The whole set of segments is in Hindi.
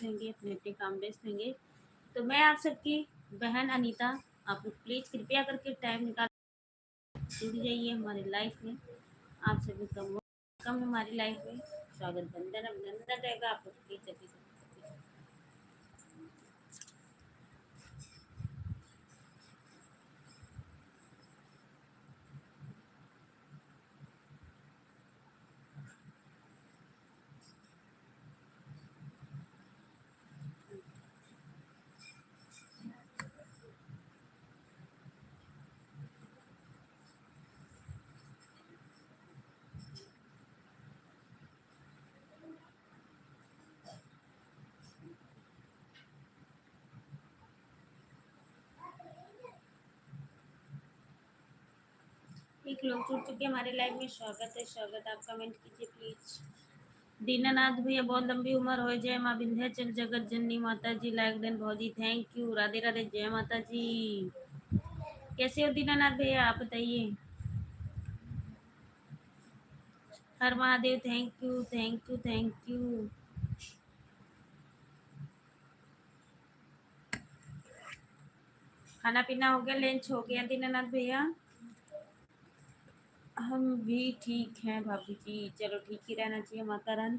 रहेंगे, अपने अपने काम व्यस्त रहेंगे। तो मैं आप सबकी बहन अनीता, आप लोग प्लीज़ कृपया करके टाइम निकाल जुड़ जाइए हमारी लाइफ में। आप सभी का वेलकम हमारी लाइफ में, स्वागत बंदन अभिनंदन रहेगा आप लोग प्लीज जल्दी से। एक लोग जुड़ चुके हैं हमारे लाइव में, स्वागत है स्वागत। आप कमेंट कीजिए प्लीज। दीनानाथ भैया बहुत लंबी उम्र हो, जय माँ विंध्याचल जगत जननी माता जी, लाइक देन भौजी थैंक यू, राधे राधे, जय माता जी। कैसे हो दीनानाथ भैया आप बताइए। हर Mahadev, thank you thank you thank you. खाना पीना हो गया, लंच हो गया दीनानाथ भैया। हम भी ठीक हैं भाभी जी, चलो ठीक ही रहना चाहिए, माता रानी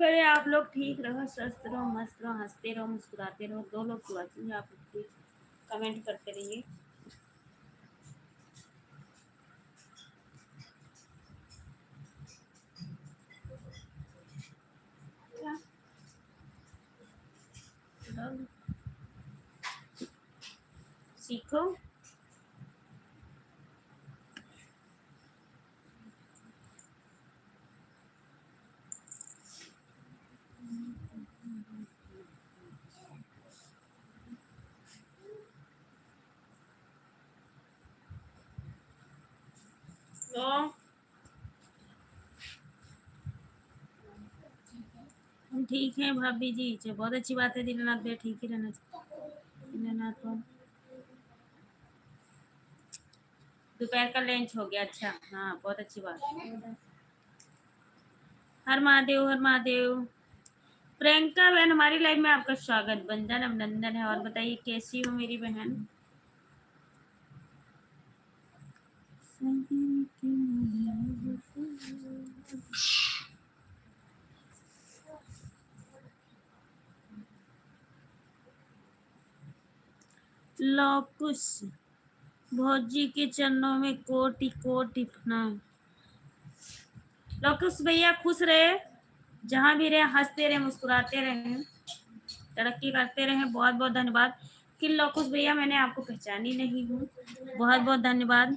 करे आप लोग ठीक रहो, स्वस्थ रहो, मस्त रहो, हंसते रहो, मुस्कुराते रहो। दो लोग दुआ चाहिए, आप लोग प्लीज कमेंट करते रहिए। क्या सीखो। तो हम ठीक हैं भाभी जी, बहुत अच्छी बात है दीनानाथ भैया, ठीक ही रहना चाहिए दीनानाथ को। दोपहर का लंच हो गया, अच्छा हाँ बहुत अच्छी बात। हर महादेव हर महादेव। प्रियंका बहन हमारी लाइफ में आपका स्वागत, बंधन अभिनंदन है। और बताइए कैसी हो मेरी बहन। लौकुश भौजी के चरणों में कोटि कोटि प्रणाम। लौकुश भैया खुश रहे, जहाँ भी रहे हंसते रहे, मुस्कुराते रहे, तरक्की करते रहे। बहुत बहुत धन्यवाद। कि लौकुश भैया मैंने आपको पहचानी नहीं हूँ, बहुत बहुत धन्यवाद।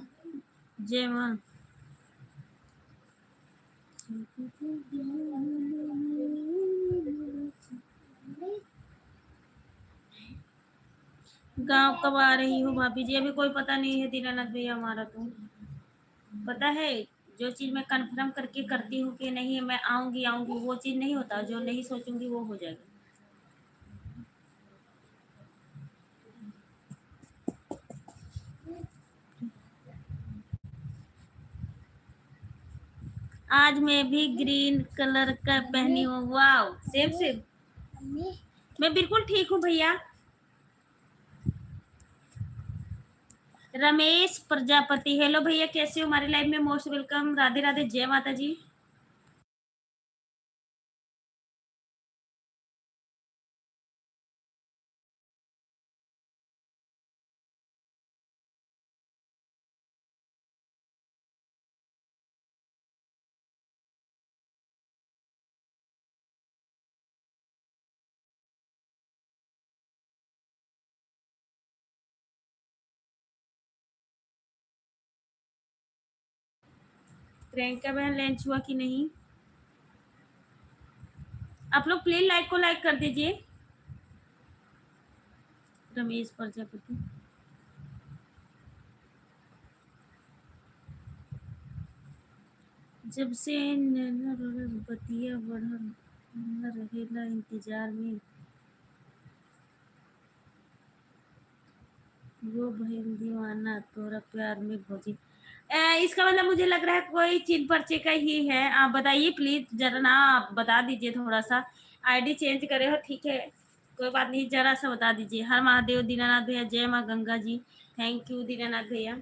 जय माँ। गांव कब आ रही हो भाभी जी, अभी कोई पता नहीं है दीनानाथ भैया हमारा। तो पता है जो चीज मैं कंफर्म करके करती हूँ कि नहीं मैं आऊंगी आऊंगी, वो चीज नहीं होता, जो नहीं सोचूंगी वो हो जाएगा। आज मैं भी ग्रीन कलर का पहनी हूँ, वाव सेम सेम। मैं बिल्कुल ठीक हूँ भैया। रमेश प्रजापति, हेलो भैया कैसे हो, हमारी लाइफ में मोस्ट वेलकम, राधे राधे, जय माता जी। प्रियंका बहन लंच हुआ कि नहीं, आप लोग प्लीज लाइक को लाइक कर दीजिए। रमेश प्रजापति, जब से नैना बतिया बढ़ल रहेला इंतजार में, वो भइल दीवाना तोरा प्यार में भौजी। इसका मतलब मुझे लग रहा है कोई चीन पर्चे का ही है। आप बताइए प्लीज जरा ना, आप बता दीजिए थोड़ा सा। आईडी चेंज करे हो, ठीक है, कोई बात नहीं, जरा सा बता दीजिए। हर महादेव दीनानाथ भैया, जय माँ गंगा जी, थैंक यू दीनानाथ भैया।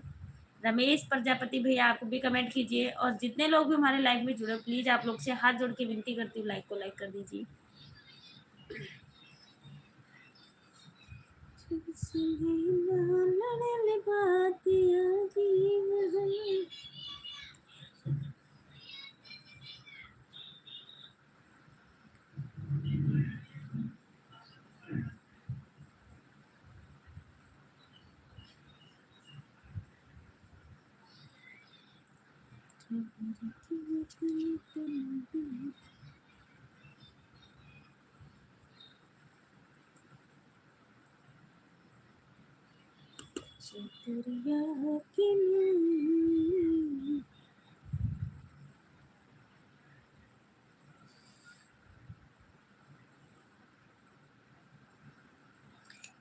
रमेश प्रजापति भैया आप भी कमेंट कीजिए, और जितने लोग भी हमारे लाइव में जुड़े प्लीज आप लोग से हाथ जोड़ के विनती करती हूँ, लाइक को लाइक कर दीजिए।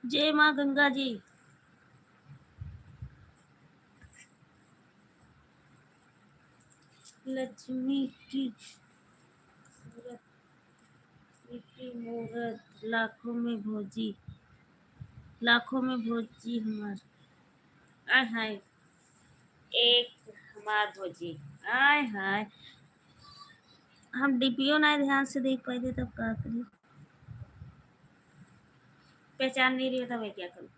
जय माँ गंगा जी। लक्ष्मी की सूरत की मूरत, लाखों में भोजी, लाखों में भोजी हमार, आय हाय, एक हमार भोजी, आय हाय। हम डीपीओ ना ध्यान से देख पाए थे तब क्या करें, पहचान नहीं रही था, मैं क्या करूँ।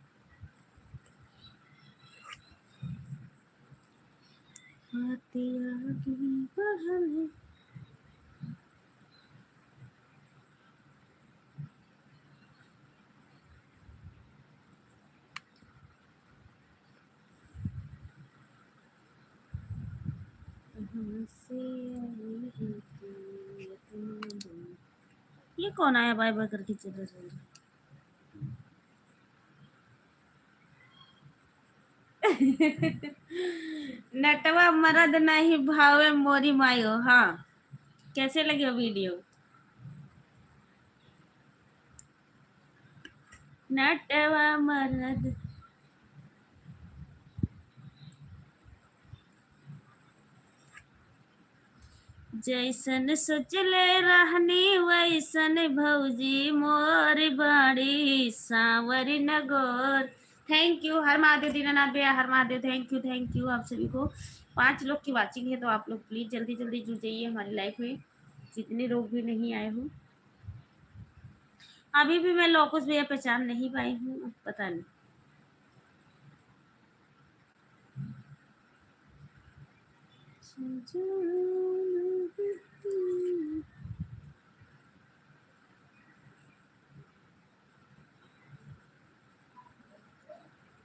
ये कौन आया बाय बाय करके चला जाए। नटवा मरद नहीं भावे मोरी मायो, हाँ। कैसे लगे वीडियो। नटवा मरद, जैसन सोचले रहनी वैसन भौजी मोर बाड़ी सांवरी नगोर। थैंक यू हर महादेव दीनानाथ भैया, हर महादेव, थैंक यू आप सभी को। 5 लोग की वाचिंग है, तो आप लोग प्लीज जल्दी जल्दी जुड़ जाइए हमारी लाइफ में, जितने लोग भी नहीं आए हो। अभी भी मैं लोकुश भैया पहचान नहीं पाई हूँ, पता नहीं।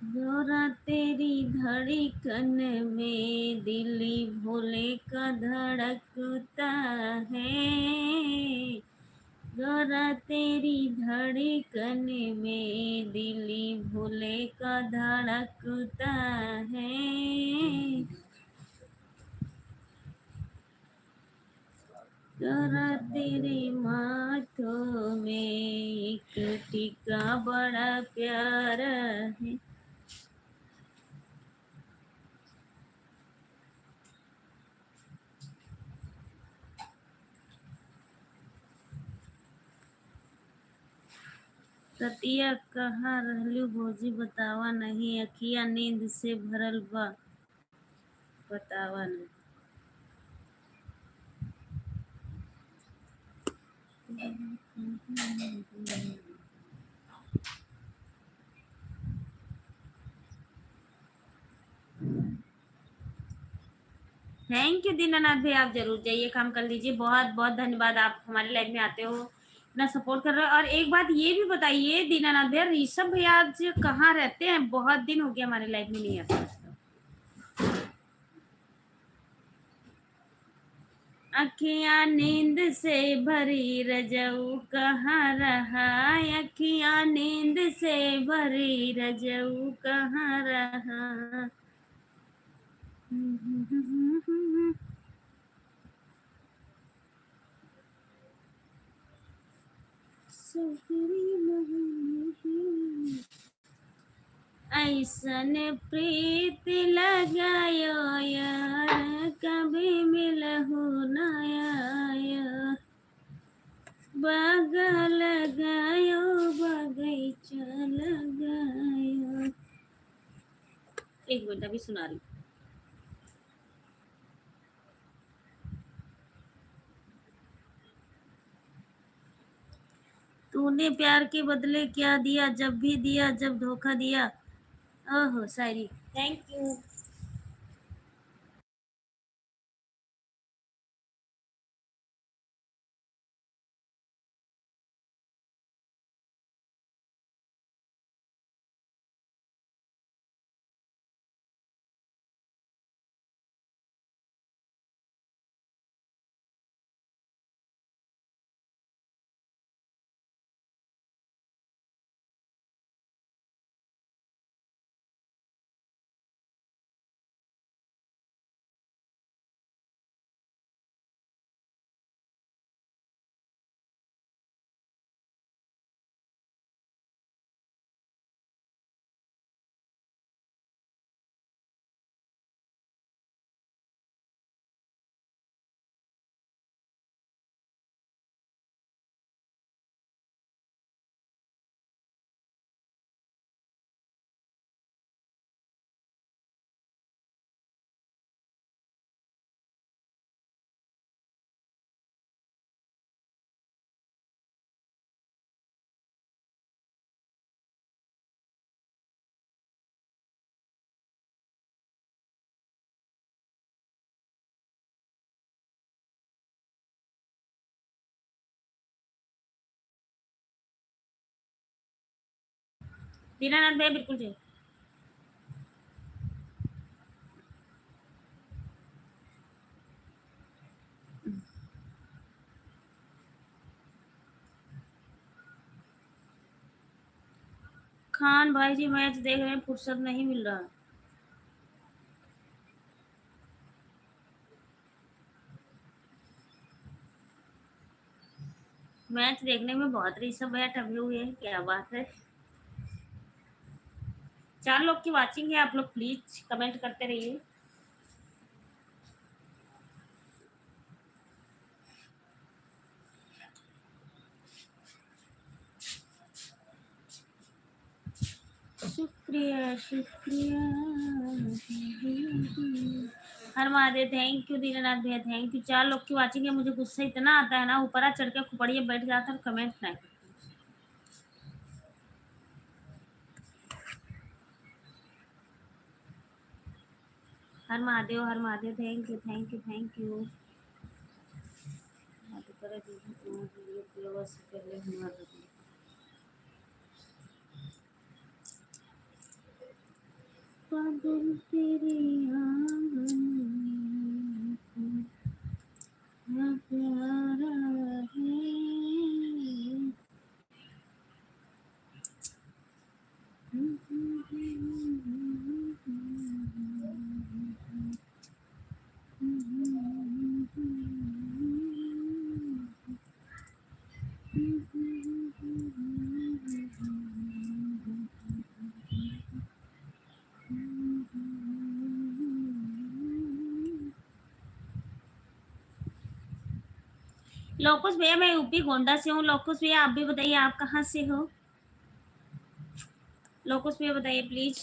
गोरा तेरी धड़कन में दिल्ली भोले का धड़कता है, गोरा तेरी धड़कन में दिल्ली भोले का धड़कता है, गोरा तेरे माथों में एक टीका बड़ा प्यारा है। रतिया कहाँ रहलू भौजी बतावा नहीं, अखिया नींद से भरल बा बतावा नहीं। थैंक यू दीनानाथ भाई, आप जरूर जाइए, काम कर लीजिए। बहुत बहुत धन्यवाद, आप हमारे लाइव में आते हो, इतना सपोर्ट कर रहे हो। और एक बात ये भी बताइए दीनानाथ भैया, ऋषभ भैया आज कहाँ रहते हैं, बहुत दिन हो गया हमारे लाइव में नहीं आते। अखियाँ नींद से भरी रजऊ कहाँ रहा, अखियाँ नींद से भरी रजऊ कहाँ रहा। ऐसन प्रीत लगायो यार, कभी मिलहु नया, बागा लगायो बगीचा लगायो। एक मिनट अभी सुना रही। तूने प्यार के बदले क्या दिया, जब भी दिया जब धोखा दिया। ओहो शायरी। Thank you. दीनानाथ भैया बिल्कुल जी। खान भाई जी मैच देख रहे हैं, फुर्सत नहीं मिल रहा। मैच देखने में बहुत रही सब बैठ अभी हुए हैं, क्या बात है। 4 लोग की वाचिंग है, आप लोग प्लीज कमेंट करते रहिए। शुक्रिया शुक्रिया। हर महादेव थैंक यू। दीनानाथ भैया थैंक यू। 4 लोग की वाचिंग है, मुझे गुस्सा इतना आता है ना, ऊपर चढ़ के खुपड़िए बैठ जाता है, कमेंट नहीं। हर Mahadev thank you thank you thank you. पागल तेरी आंगन में इतना प्यारा है। लोकुश भैया मैं यूपी गोंडा से हूँ। लोकुश भैया आप भी बताइए, आप कहाँ से हो। लोकुश भैया बताइए प्लीज।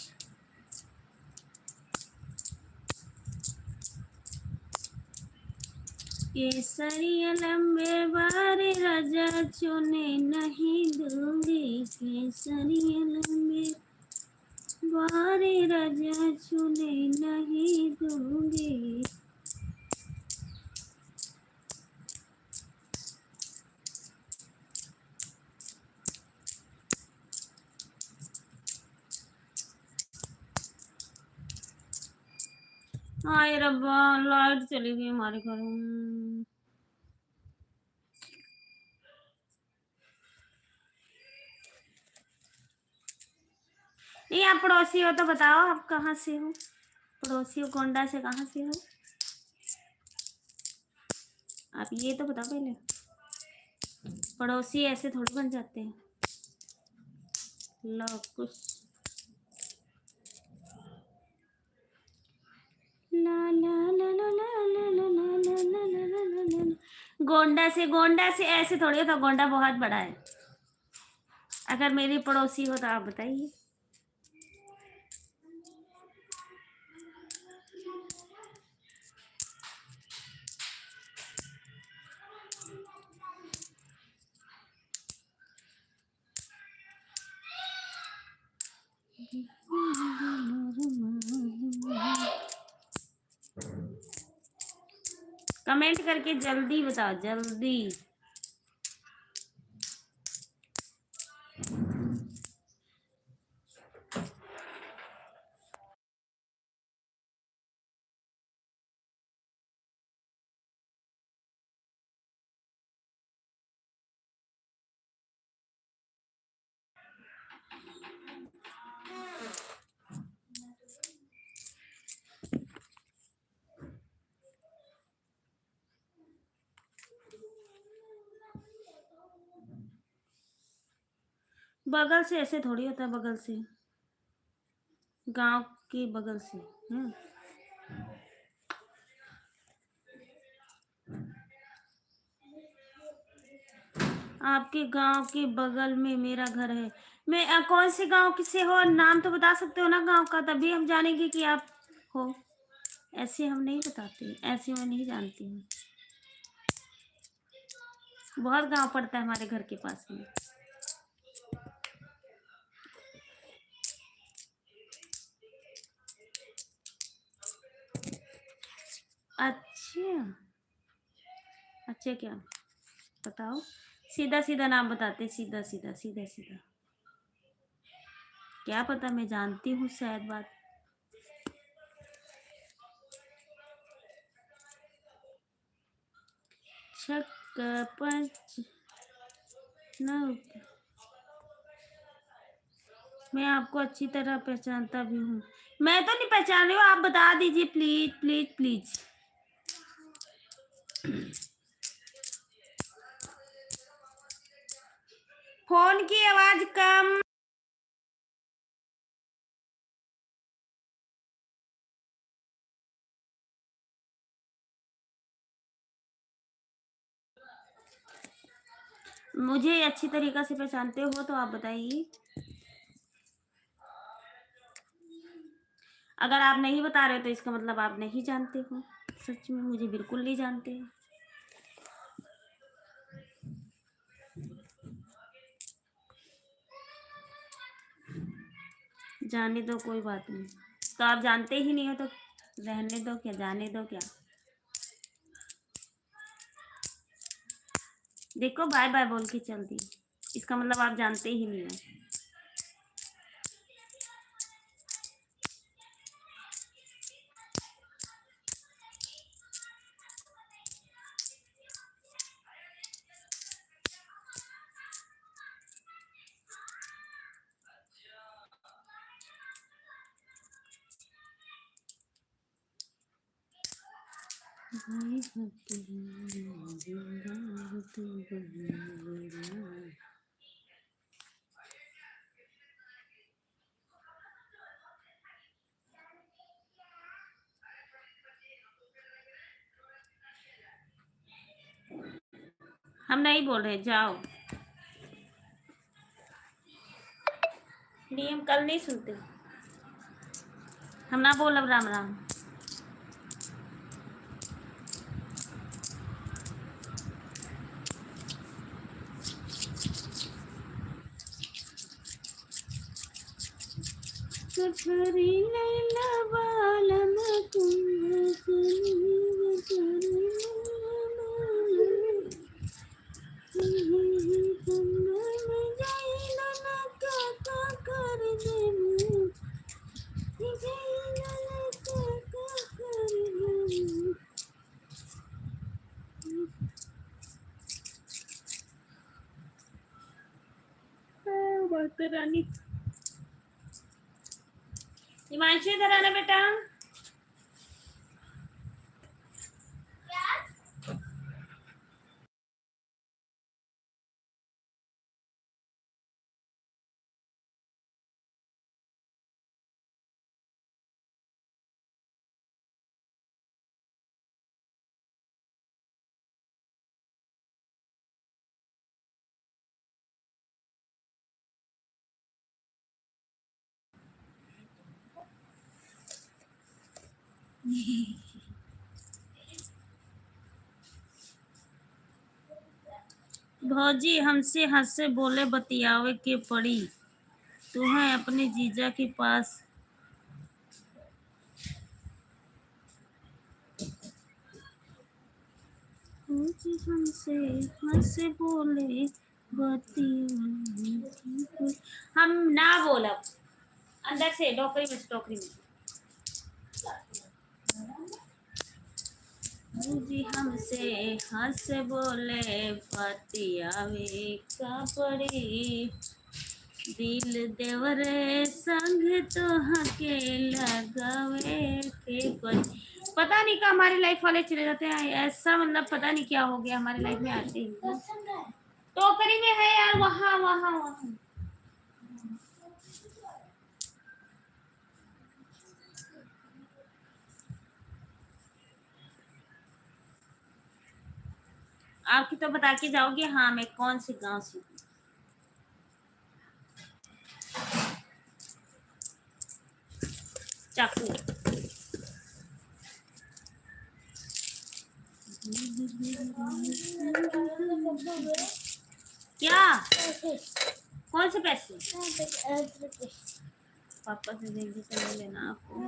केसरिया लंबे बारे राजा चुने नहीं दूंगी। केसरिया लंबे बारे राजा चुने नहीं दूंगी। हाय रब्बा, लाइट चली गई हमारे घर में। नहीं आप पड़ोसी हो तो बताओ आप कहाँ से हो। पड़ोसी हो गोंडा से, कहाँ से हो आप, ये तो बताओ पहले। पड़ोसी ऐसे थोड़ी बन जाते हैं। लो कुछ ला ला ला ला ला ला ला ला ला ला ला ला ला ला। गोंडा से ऐसे थोड़ी होता, गोंडा बहुत बड़ा है। अगर मेरी पड़ोसी हो तो आप बताइए। कमेंट करके जल्दी बताओ, जल्दी। बगल से ऐसे थोड़ी होता, बगल से, गांव के बगल से। हम्म। आपके गांव के बगल में मेरा घर है। मैं कौन से गांव से हो, नाम तो बता सकते हो ना गांव का, तभी हम जानेंगे कि आप हो। ऐसे हम नहीं बताते, ऐसे मैं नहीं जानती हूँ। बहुत गांव पड़ता है हमारे घर के पास में। अच्छा। अच्छा क्या? बताओ। सीधा सीधा नाम बताते, सीधा सीधा सीधा सीधा। क्या पता, मैं जानती हूँ शायद बात। छक पंच न। मैं आपको अच्छी तरह पहचानता भी हूँ। मैं तो नहीं पहचान रही हूँ, आप बता दीजिए प्लीज प्लीज प्लीज। फोन की आवाज कम। मुझे अच्छी तरीक़ा से पहचानते हो तो आप बताइए। अगर आप नहीं बता रहे तो इसका मतलब आप नहीं जानते हो। सच में मुझे बिल्कुल नहीं जानते हो। जाने दो, कोई बात नहीं। तो आप जानते ही नहीं हो तो रहने दो, क्या जाने दो क्या। देखो बाय बाय बोल के चल दी, इसका मतलब आप जानते ही नहीं हो। हम नहीं बोल रहे, जाओ। नहीं, हम कल नहीं सुनते। हम ना बोलब राम राम। सफरी लैला बालम माता रानी। हिमांशु इधर आना बेटा। भौजी हमसे हंस से बोले बतियावे के पड़ी, तुम्हें अपने जीजा के पास। भौजी हमसे हंस से बोले बतियावे के पड़ी। हम ना बोलब अंदर से टोकरी में, टोकरी में। भौजी हमसे हंस बोले बतियावे का पड़ी, दिल देवरे संग तो हके लगावे के पड़ी। पता नहीं क्या हमारी लाइफ वाले चले जाते हैं ऐसा, मतलब पता नहीं क्या हो गया हमारी लाइफ में आते ही। टोकरी में है यार, वहाँ वहाँ वहाँ। आपकी तो बता के जाओगे हाँ मैं कौन से गांव से हूँ। चाकू। क्या? कौन से पैसे? पापा से देंगे तो ले लेना आपको।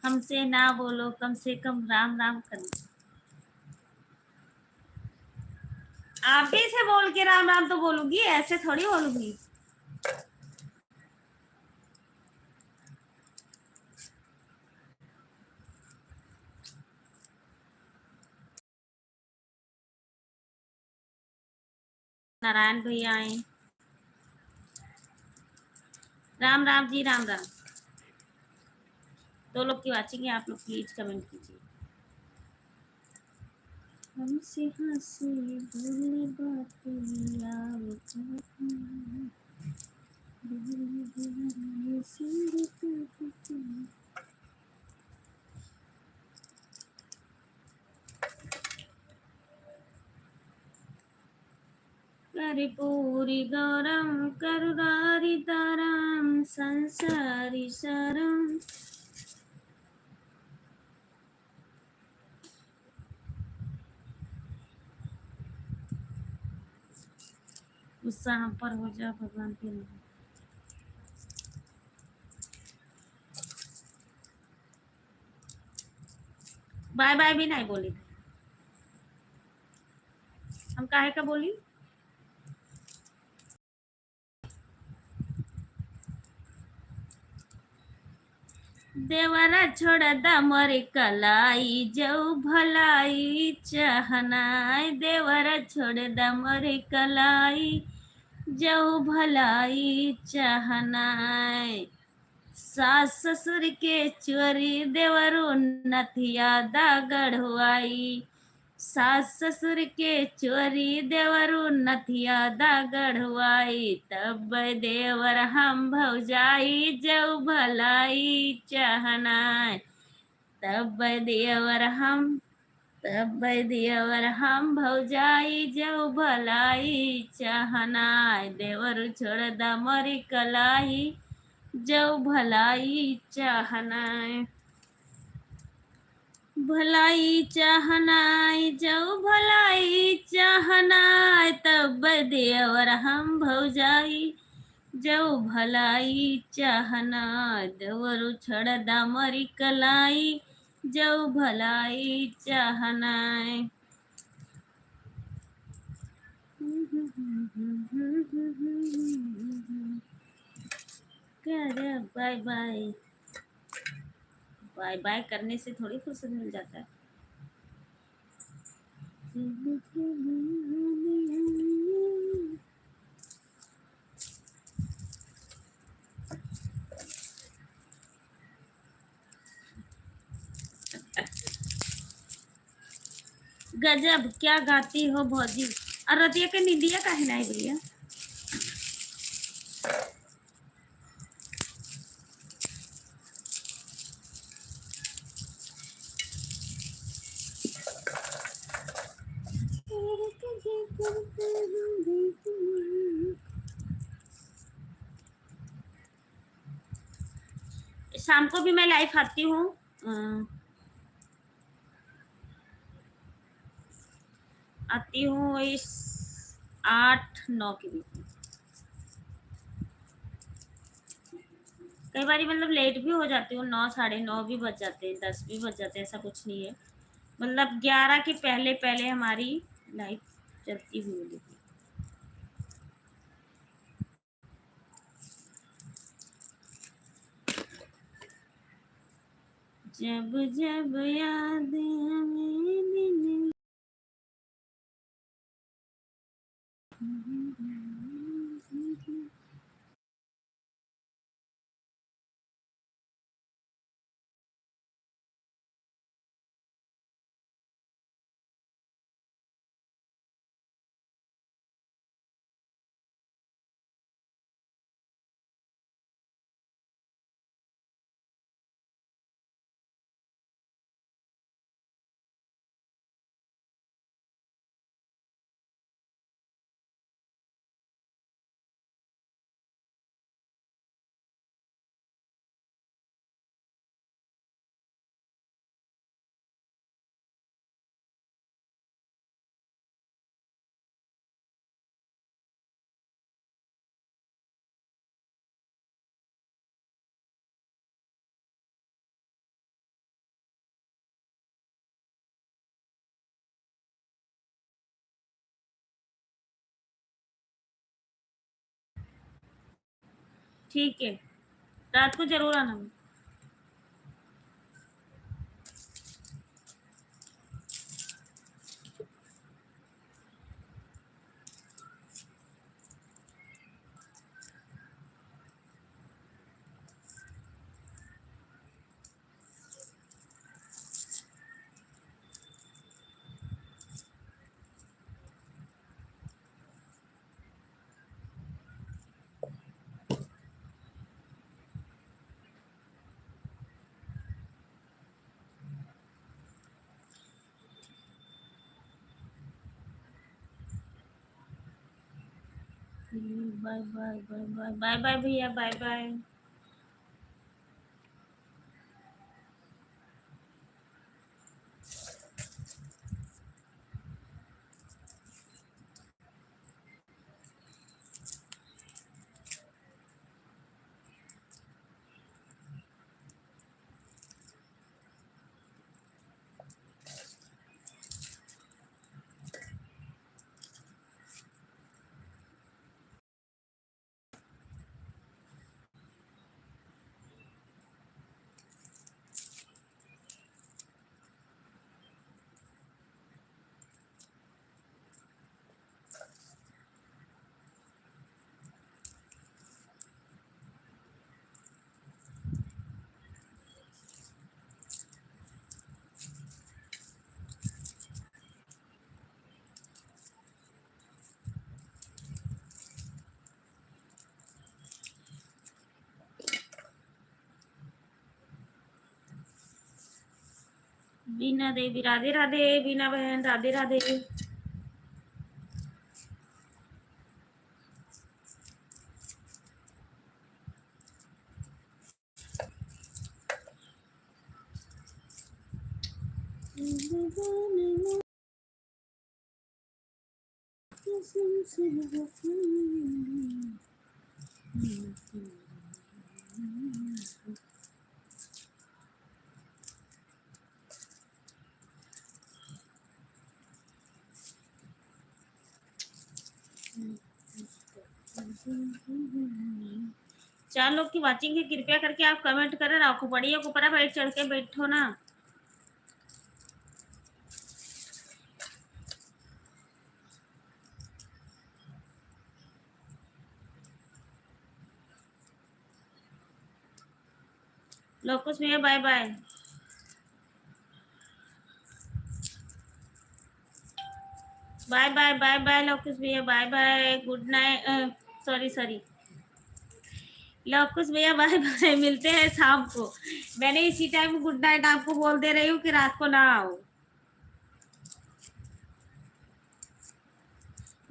हमसे ना बोलो, कम से कम राम राम करना। आप ही से बोल के राम राम तो बोलूंगी, ऐसे थोड़ी बोलूंगी। नारायण भैया आए। राम राम जी, राम राम। दो लोग की वाचिंग है, आप लोग प्लीज कमेंट कीजिए। हमसे हंसी बोले पूरी गौरम करुणारी तारम संसारी सारम। गुस्सा हम पर हो जा भगवान के नाम। बाय बाय भी नहीं बोली थी, हम काहे का बोली। देवरा छोड़ दा मोरे कलाई, जाऊ भलाई चाहनाय। देवरा छोड़ दा मोरे कलाई, जाऊ भलाई चाहनाय। सास ससुर के चोरी देवरो नथिया दागड़ हुआई। सास ससुर के चोरी देवरो नथिया दागड़ हुआई। तब देवर हम भौजाई, जाऊ भलाई चाहनाय। तब देवर हम भौजाई, जाऊ भलाई चाहनाय। देवर छोड़ दा मोरी कलाई, जाऊ भलाई चाहनाय। भलाई चाहनाय, जाऊ भलाई चाहनाय। तब देवर हम भौजाई, जाऊ भलाई चाहनाय। देवर छोड़ दा मोरी कलाई, जाऊ भलाई चाहनाय। Bye bye. बाय बाय करने से थोड़ी फुर्सत मिल जाता है। गजब क्या गाती हो भौजी। और रतिया के निंदिया काहे नहीं भैया। शाम को भी मैं लाइव आती हूँ, आती हूँ इस 8-9 के बीच में। कई बार मतलब लेट भी हो जाती हूँ, 9 9:30 भी बज जाते हैं, 10 भी बज जाते हैं, ऐसा कुछ नहीं है। मतलब 11 के पहले पहले हमारी लाइफ चलती हुई होगी। जब जब याद हमें दिन ठीक है, रात को जरूर आना। Bye bye bye bye bye bye भैया, बाय बाय। बीना देवी, राधे राधे। बीना बहन, राधे राधे। चार लोग की वाचिंग है, कृपया करके आप कमेंट करें। राखो पड़ी है, ऊपर बैठ चढ़ के बैठो ना। लोकुस भैया bye bye. Bye bye bye bye Lokus भैया, bye bye, good night. Sorry sorry Lokus भैया, बाय बाय, मिलते हैं शाम को। मैंने इसी टाइम गुड नाइट आपको बोल दे रही हूँ कि रात को ना आओ।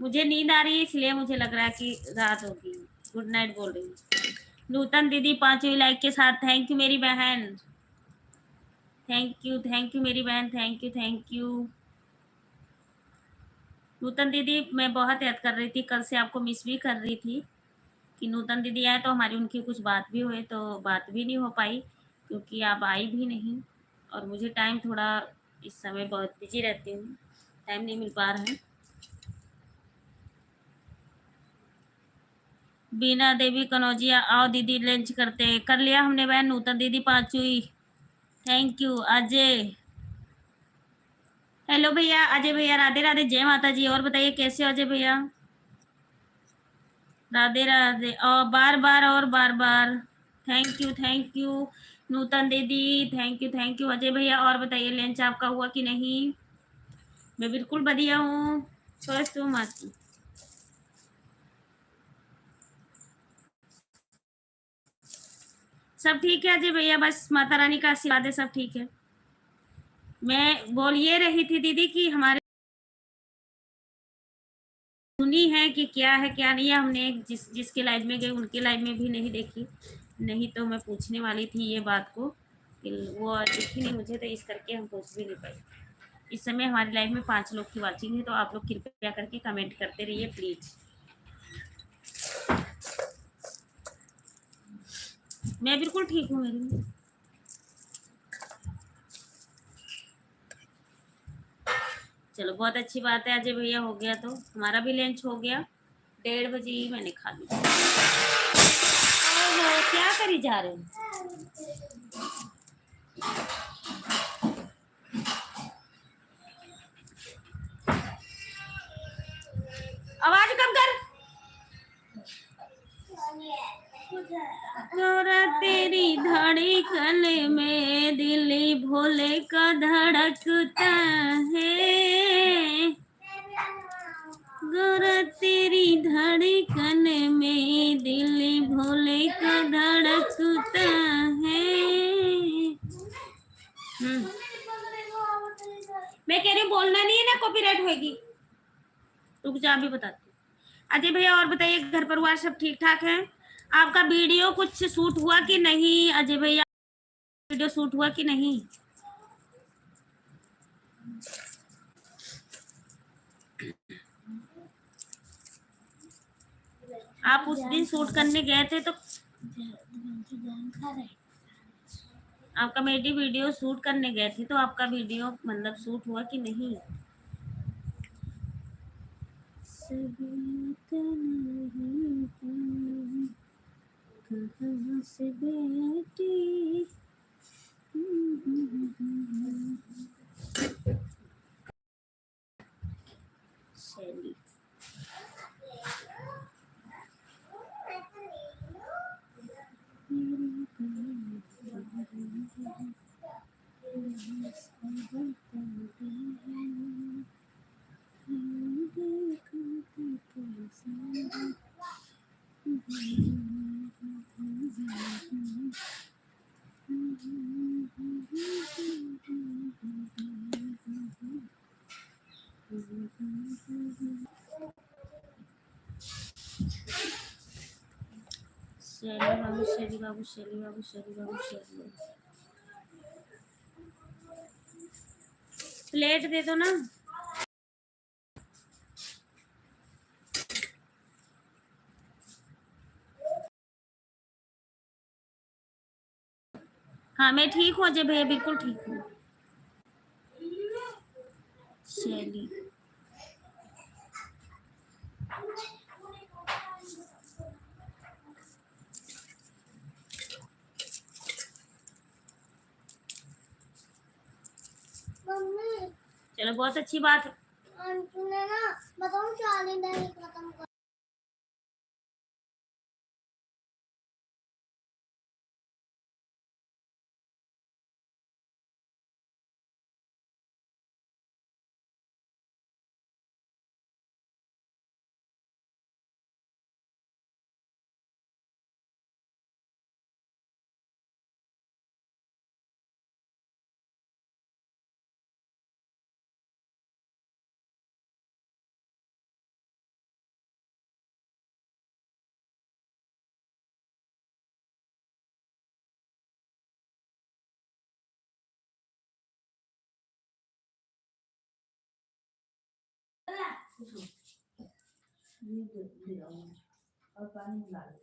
मुझे नींद आ रही है, इसलिए मुझे लग रहा है कि रात होगी। गुड नाइट बोल रही हूँ। नूतन दीदी 5वीं लाइक के साथ, थैंक यू मेरी बहन। थैंक यू मेरी बहन, थैंक यू, थैंक यू। नूतन दीदी मैं बहुत याद कर रही थी, कल से आपको मिस भी कर रही थी कि नूतन दीदी आए तो हमारी उनकी कुछ बात भी हुई, तो बात भी नहीं हो पाई क्योंकि आप आई भी नहीं और मुझे टाइम थोड़ा इस समय बहुत बिजी रहती हूँ, टाइम नहीं मिल पा रहा है। बीना देवी कनौजिया, आओ दीदी लंच करते हैं। कर लिया हमने बहन। नूतन दीदी 5वीं, थैंक यू। अजय, हेलो भैया अजय भैया, राधे राधे, जय माता जी। और बताइए कैसे हो अजय भैया? राधे राधे, और बार बार और बार बार थैंक यू, थैंक यू। नूतन दीदी थैंक यू अजय भैया। और बताइए लंच आपका हुआ कि नहीं? मैं बिल्कुल बढ़िया हूँ, स्वस्थ हूँ मस्त। सब ठीक है अजय भैया, बस माता रानी का आशीर्वाद है, सब ठीक है। मैं बोल ये रही थी दीदी कि हमारे सुनी है कि क्या है क्या नहीं है, हमने जिसके लाइव में गए उनके लाइव में भी नहीं देखी, नहीं तो मैं पूछने वाली थी ये बात को कि वो दिखी नहीं मुझे, तो इस करके हम पूछ भी नहीं पाए। इस समय हमारी लाइव में 5 लोग की वॉचिंग है, तो आप लोग कृपया करके कमेंट करते रहिए प्लीज। मैं बिल्कुल ठीक हूँ मेरी। चलो बहुत अच्छी बात है अजय भैया, हो गया तो हमारा भी लंच हो गया। 1:30 बजे ही मैंने खा लिया। ओहो, क्या करी जा रहे हो? आवाज कम कर। तोरा तेरी धड़कन में दिल भोले का धड़कता है, गोरा तेरी धड़कन में दिल भोले का धड़कता है। हम्म, मैं कह रही हूँ बोलना नहीं है ना, कॉपीराइट होगी। रुक जा, अभी बताती हूँ। अजय भैया और बताइए घर परिवार सब ठीक ठाक है? आपका वीडियो कुछ शूट हुआ कि नहीं अजय भैया? वीडियो शूट हुआ कि नहीं? आप उस दिन शूट करने गए थे तो आपका मेरी वीडियो शूट करने गए थे, तो आपका वीडियो मतलब शूट हुआ कि नहीं? कहाँ से बेटी। शैली, शैली बाबू, शैली बाबू, शैली बाबू, शैली बाबू, शैली बाबू। प्लेट दे दो ना। हाँ मैं ठीक हूँ अजय भैया, बिल्कुल ठीक हूँ। शैली, चलो बहुत अच्छी बात है। ने ना बताऊं, 40 दिन खत्म और पानी मिला लो।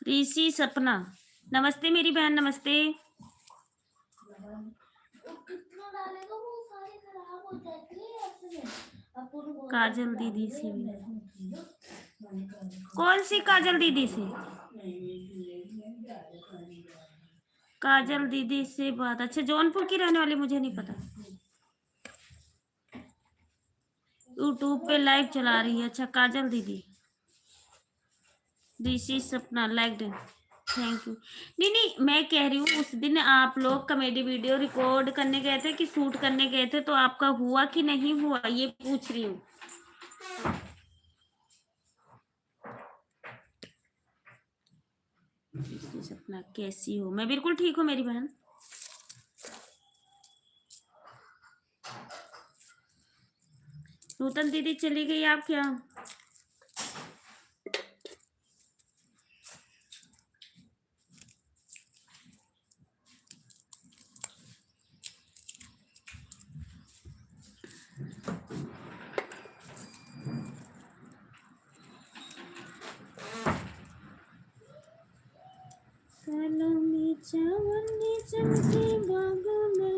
ऋषि सपना, नमस्ते मेरी बहन, नमस्ते। काजल दीदी से भी, कौन सी काजल दीदी से? काजल दीदी से बात, अच्छा जौनपुर की रहने वाली, मुझे नहीं पता। यूट्यूब पे लाइव चला रही है, अच्छा काजल दीदी। ऋषि सपना लाइक डन, थैंक यू। नहीं नहीं, मैं कह रही हूँ उस दिन आप लोग कॉमेडी वीडियो रिकॉर्ड करने गए थे कि शूट करने गए थे, तो आपका हुआ कि नहीं हुआ, ये पूछ रही हूँ। ऋषि सपना कैसी हो? मैं बिल्कुल ठीक हूँ मेरी बहन। नूतन दीदी चली गई आप क्या? कालों में चावल चमके बागों में,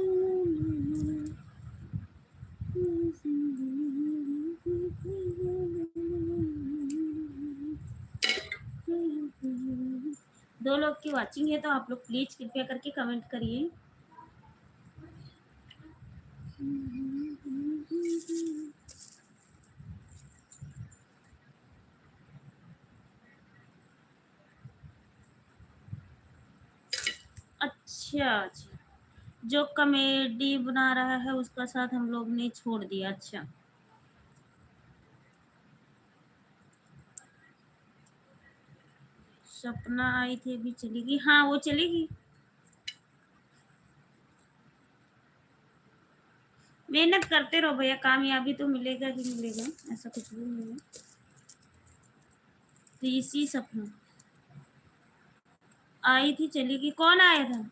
दो लोग की वाचिंग है, तो आप लोग प्लीज कृपया करके कमेंट करिए। अच्छा अच्छा, जो कॉमेडी बना रहा है उसका साथ हम लोग ने छोड़ दिया, अच्छा। सपना आई थी, अभी चलेगी? हाँ वो चलेगी। मेहनत करते रहो भैया, कामयाबी तो मिलेगा ही मिलेगा, ऐसा कुछ भी नहीं है। तीसरी सपना आई थी, चलेगी? कौन आया था?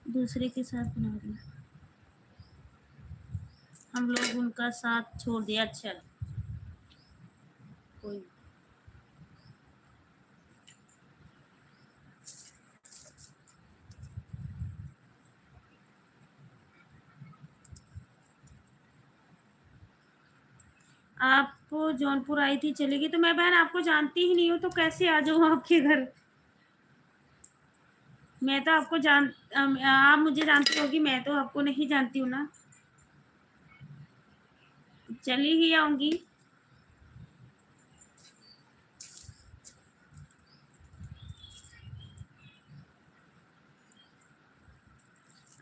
दूसरे के साथ बना रही, हम लोग उनका साथ छोड़ दिया, अच्छा कोई। आप जौनपुर आई थी, चलेगी? तो मैं बहन आपको जानती ही नहीं हूँ, तो कैसे आ जाऊँ आपके घर? मैं तो आपको आप मुझे जानती होगी, मैं तो आपको नहीं जानती हूँ ना। चली ही आऊंगी।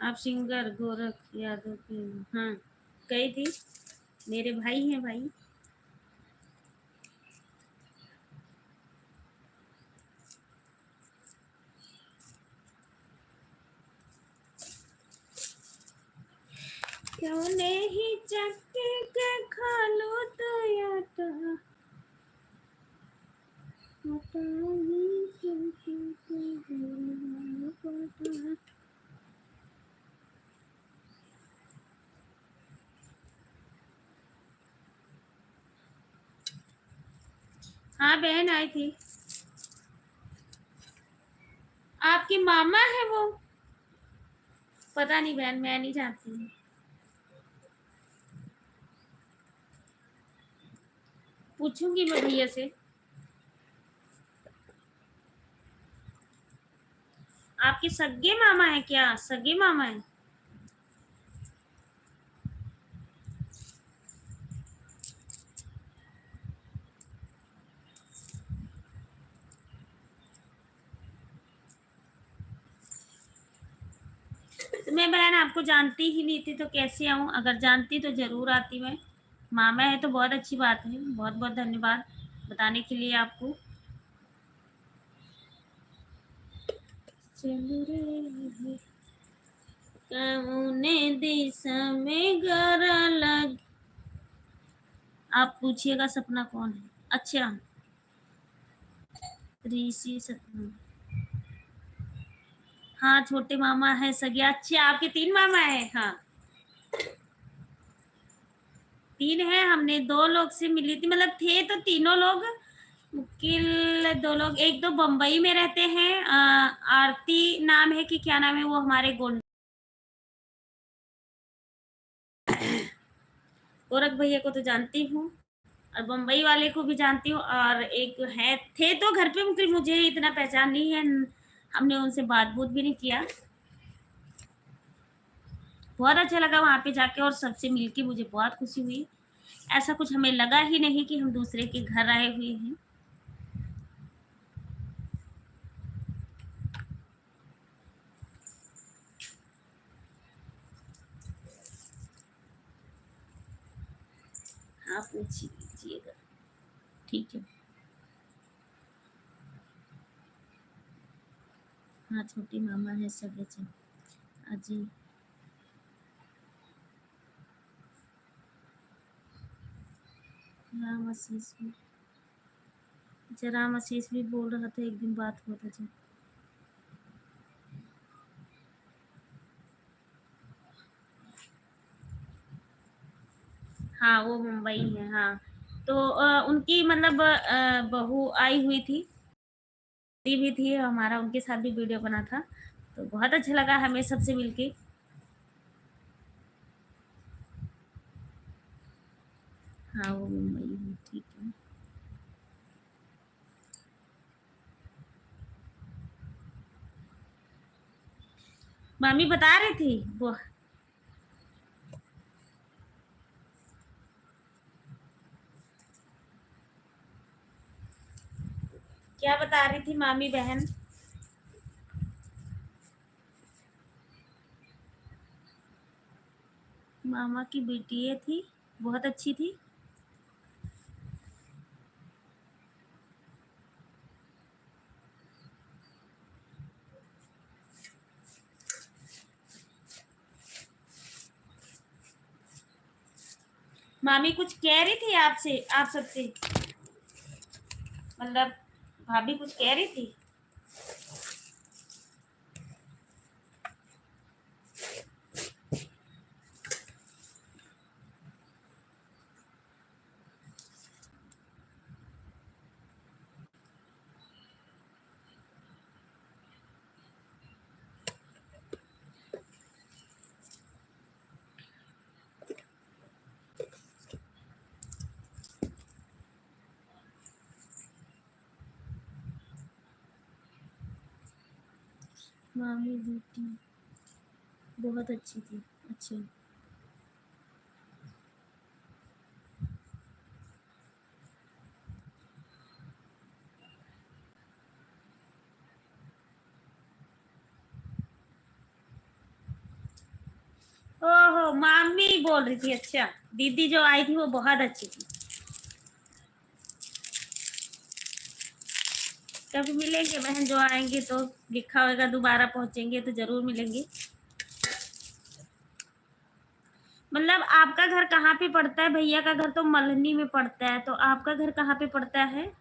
आप सिंगर गोरख यादव की? हाँ गई थी, मेरे भाई हैं भाई। क्यों नहीं चक्के के खा लो तो याता, हाँ बहन आई थी। आपकी मामा है वो? पता नहीं बहन, मैं नहीं जानती हूँ। पूछूंगी मैं भैया से। आपके सगे मामा है क्या? सगे मामा है? तो मैं बहन आपको जानती ही नहीं थी, तो कैसे आऊँ? अगर जानती तो जरूर आती मैं। मामा है तो बहुत अच्छी बात है, बहुत बहुत धन्यवाद बताने के लिए आपको। चल रे कौने दिशा में गरा लग। आप पूछिएगा सपना कौन है। अच्छा, ऋषि सपना। हाँ, छोटे मामा है सगे। अच्छा, आपके 3 मामा है। हाँ, 3 है। हमने 2 लोग से मिली थी, मतलब थे तो तीनों लोग मुश्किल 2 लोग। एक तो बम्बई में रहते हैं, आरती नाम है कि क्या नाम है, वो हमारे गोंड गोरख भैया को तो जानती हूँ, और बम्बई वाले को भी जानती हूँ, और एक है थे तो घर पे, मगर मुझे इतना पहचान नहीं है। हमने उनसे बात-बूत भी नहीं किया। बहुत अच्छा लगा वहाँ पे जाके, और सबसे मिलके मुझे बहुत खुशी हुई। ऐसा कुछ हमें लगा ही नहीं कि हम दूसरे के घर आए हुए हैं। हाँ, पूछ लीजिएगा। ठीक है। हाँ, छोटे मामा है सगे चे। अजी, राम आशीष भी। अच्छा, राम आशीष भी बोल रहा था एक दिन बात हुआ था जब। हाँ, वो मुंबई है। हाँ, तो उनकी मतलब बहू आई हुई थी, दी भी थी, हमारा उनके साथ भी वीडियो बना था। तो बहुत अच्छा लगा हमें सबसे मिलके। हाँ, वो मुंबई है। ठीक है। मामी बता रही थी वो। क्या बता रही थी मामी बहन? मामा की बेटी ये थी, बहुत अच्छी थी। मामी कुछ कह रही थी आपसे, आप सबसे, मतलब भाभी कुछ कह रही थी? मामी बेटी बहुत अच्छी थी। अच्छा। ओहो, मामी बोल रही थी। अच्छा, दीदी जो आई थी वो बहुत अच्छी थी। कभी मिलेंगे बहन, जो आएंगे तो लिखा होगा दोबारा पहुंचेंगे तो जरूर मिलेंगे। मतलब आपका घर कहाँ पे पड़ता है? भैया का घर तो मल्हनी में पड़ता है, तो आपका घर कहाँ पे पड़ता है?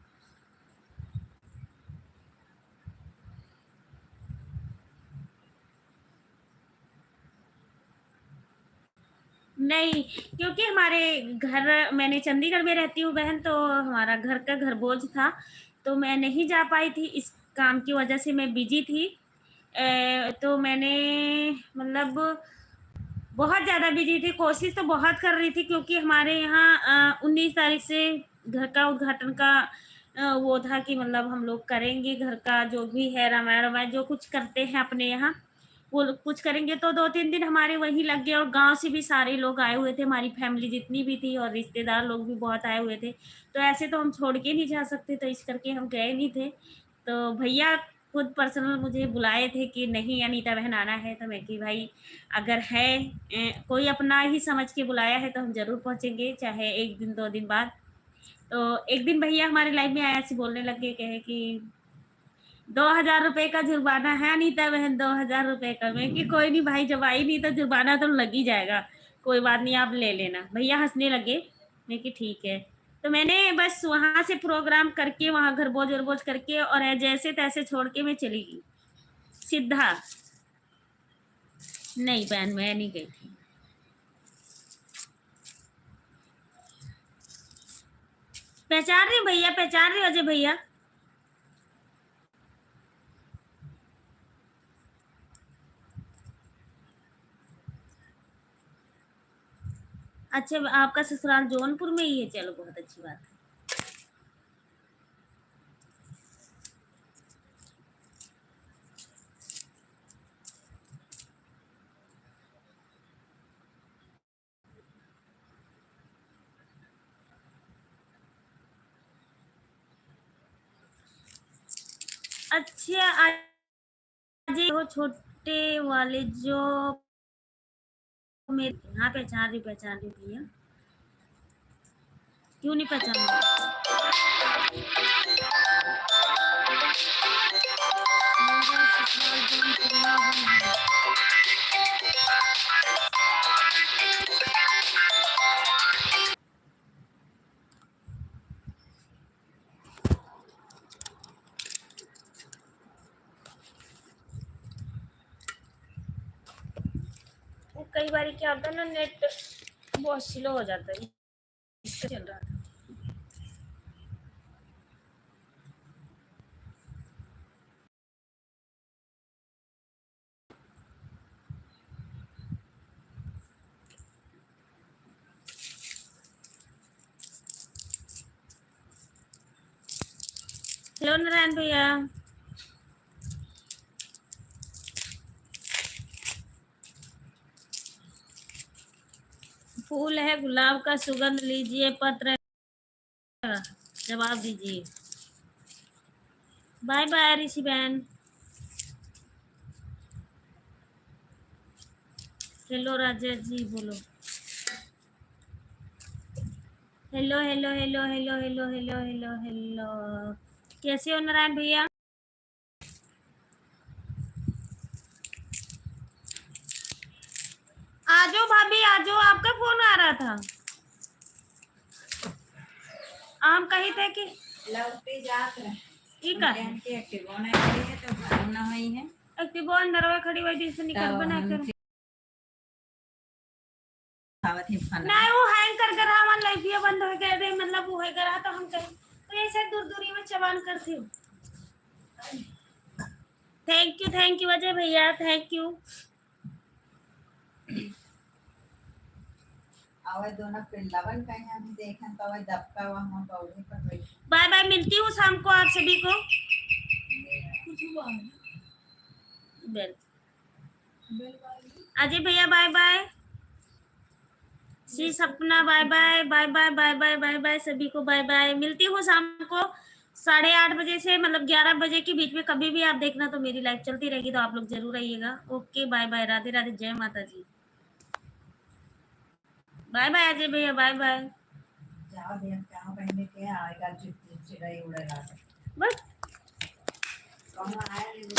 नहीं, क्योंकि हमारे घर, मैंने चंडीगढ़ में रहती हूँ बहन, तो हमारा घर का घर बोझ था, तो मैं नहीं जा पाई थी। इस काम की वजह से मैं बिजी थी। तो मैंने मतलब बहुत ज़्यादा बिजी थी। कोशिश तो बहुत कर रही थी, क्योंकि हमारे यहाँ 19 तारीख से घर का उद्घाटन का वो था कि मतलब हम लोग करेंगे घर का जो भी है, रामायण वामायण जो कुछ करते हैं अपने यहाँ, वो लोग कुछ करेंगे। तो 2-3 दिन हमारे वहीं लग गए, और गांव से भी सारे लोग आए हुए थे, हमारी फैमिली जितनी भी थी, और रिश्तेदार लोग भी बहुत आए हुए थे। तो ऐसे तो हम छोड़ के नहीं जा सकते, तो इस करके हम गए नहीं थे। तो भैया खुद पर्सनल मुझे बुलाए थे कि नहीं अनीता बहन आना है, तो मैं कि भाई अगर है कोई अपना ही समझ के बुलाया है तो हम ज़रूर पहुँचेंगे, चाहे 1 दिन 2 दिन बाद। तो एक दिन भैया हमारे लाइफ में आए, ऐसे बोलने लग गए, कहे कि 2,000 रुपए का जुर्माना है अनीता बहन, 2,000 रुपए का। मैं कि कोई नहीं भाई, जब आई नहीं तो जुर्माना तो लग ही जाएगा, कोई बात नहीं आप ले लेना। भैया हंसने लगे। मैं कि ठीक है। तो मैंने बस वहां से प्रोग्राम करके, वहां घर बोझ और बोझ करके और जैसे तैसे छोड़ के मैं चली गई सीधा। नहीं बहन मैं नहीं गई थी। पहचान रही भैया, पहचान रही अजय भैया। अच्छा आपका ससुराल जौनपुर में ही है, चलो बहुत अच्छी बात है। अच्छा अजय वो छोटे वाले जो मेरे, हाँ पहचान रही भैया। क्यों नहीं पहचान रही? मेरा ससुराल जौनपुर में ही है। वो कई बार क्या होता है ना, नेट बहुत स्लो हो जाता है, इसका चल रहा था। हेलो नारायण भैया। फूल है गुलाब का, सुगंध लीजिए, पत्र जवाब दीजिए। बाय बाय ऋषि बहन। हेलो राजा जी बोलो। Hello hello hello hello hello hello hello hello. कैसे हो नारायण भैया? आजो भाभी आजो, आपका फोन आ रहा था। आम कही थे कि लौटे जात रहे ठीक है के एक्टिव होना है तो घर ना हुई है एक्टिव अंदर में खड़ी हुई से निकल बना कर खावत ही खाना नहीं वो हैंग कर कर हमारा लाइफिया बंद हो गया रे, मतलब वो है करा तो हम कहीं तो ऐसे दूर दूरी में चबान करती हूँ। थैंक यू अजय भैया, थैंक यू। आवे दोनों पिल्लावन कहीं हम देखन तो आवे दबका वहां पौधे पर बैठ। बाय बाय, मिलती हूँ शाम को आप सभी को। बेल अजय भैया bye bye. Shri Sapna bye bye bye bye bye bye bye bye सभी को बाय बाय। मिलती हूँ शाम को 8:30 बजे से मतलब 11 बजे के बीच में, कभी भी आप देखना तो मेरी लाइफ चलती रहेगी, तो आप लोग जरूर आइएगा। Okay bye bye, Radhe Radhe, जय माता जी। बाय बाय अजय भैया, बाय बाय। जाओ देख क्या पहले के आएगा चिड़चिड़ाई उड़ेगा बस कौन